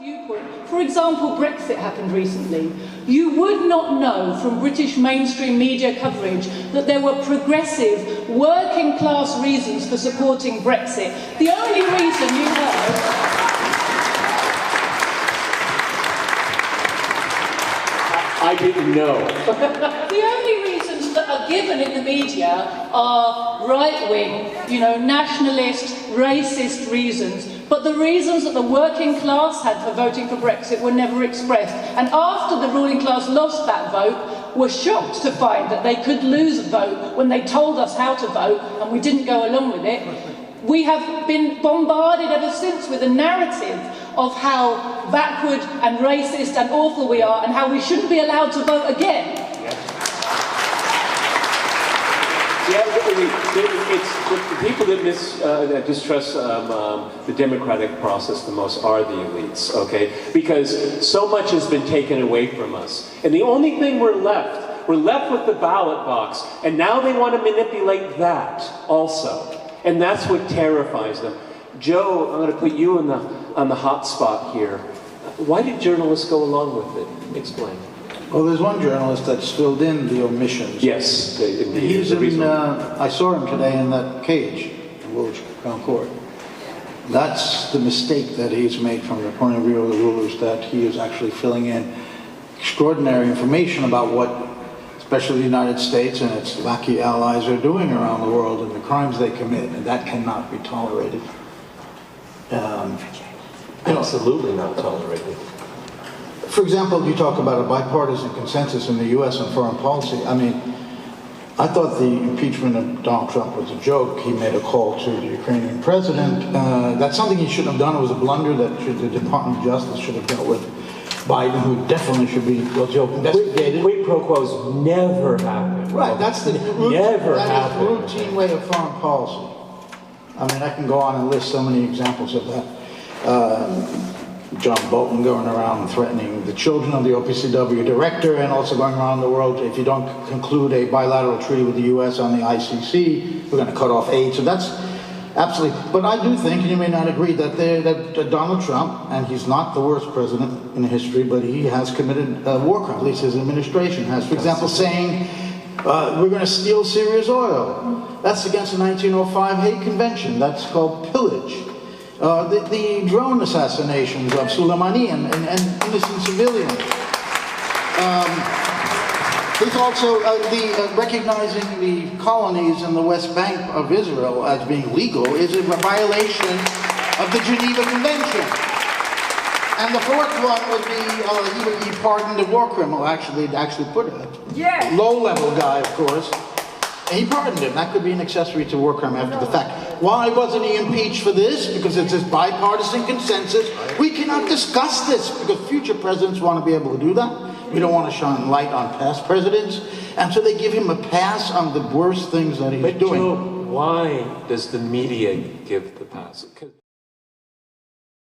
viewpoint. For example, Brexit happened recently. You would not know from British mainstream media coverage that there were progressive, working class reasons for supporting Brexit. The only reason you heard... I didn't know. The only reasons that are given in the media are right-wing, nationalist, racist reasons. But the reasons that the working class had for voting for Brexit were never expressed. And after the ruling class lost that vote, were shocked to find that they could lose a vote when they told us how to vote and we didn't go along with it. We have been bombarded ever since with a narrative of how backward and racist and awful we are and how we shouldn't be allowed to vote again. The people that distrust the democratic process the most are the elites, okay? Because so much has been taken away from us. And the only thing we're left with the ballot box. And now they want to manipulate that also. And that's what terrifies them. Joe, I'm going to put you on the hot spot here. Why did journalists go along with it? Explain. Well, there's one journalist that's filled in the omissions. Yes. He's in, I saw him today in that cage, in Woolwich Crown Court. That's the mistake that he's made from the point of view of the rulers, that he is actually filling in extraordinary information about what especially the United States and its lackey allies are doing around the world and the crimes they commit, and that cannot be tolerated. Absolutely not tolerated. For example, you talk about a bipartisan consensus in the U.S. on foreign policy. I mean, I thought the impeachment of Donald Trump was a joke. He made a call to the Ukrainian president. That's something he shouldn't have done. It was a blunder that the Department of Justice should have dealt with. Biden, who definitely should be investigated. Quid pro quos never happen. Right, that's the routine way of foreign policy. I mean, I can go on and list so many examples of that. John Bolton going around threatening the children of the OPCW director, and also going around the world, if you don't conclude a bilateral treaty with the U.S. on the ICC, we're going to cut off aid. So that's absolutely. But I do think, and you may not agree, that Donald Trump, and he's not the worst president in history, but he has committed war crimes, at least his administration has. For example, saying, we're going to steal Syria's oil. That's against the 1905 Hague Convention. That's called pillage. The drone assassinations of Soleimani and innocent civilians. There's also recognizing the colonies in the West Bank of Israel as being legal is a violation of the Geneva Convention. And the fourth one would be he pardoned a war criminal, actually put it. Low-level guy, of course. And he pardoned him. That could be an accessory to war crime after the fact. Why wasn't he impeached for this? Because it's this bipartisan consensus. We cannot discuss this because future presidents want to be able to do that. We don't want to shine light on past presidents. And so they give him a pass on the worst things that he's doing. But Joe, why does the media give the pass?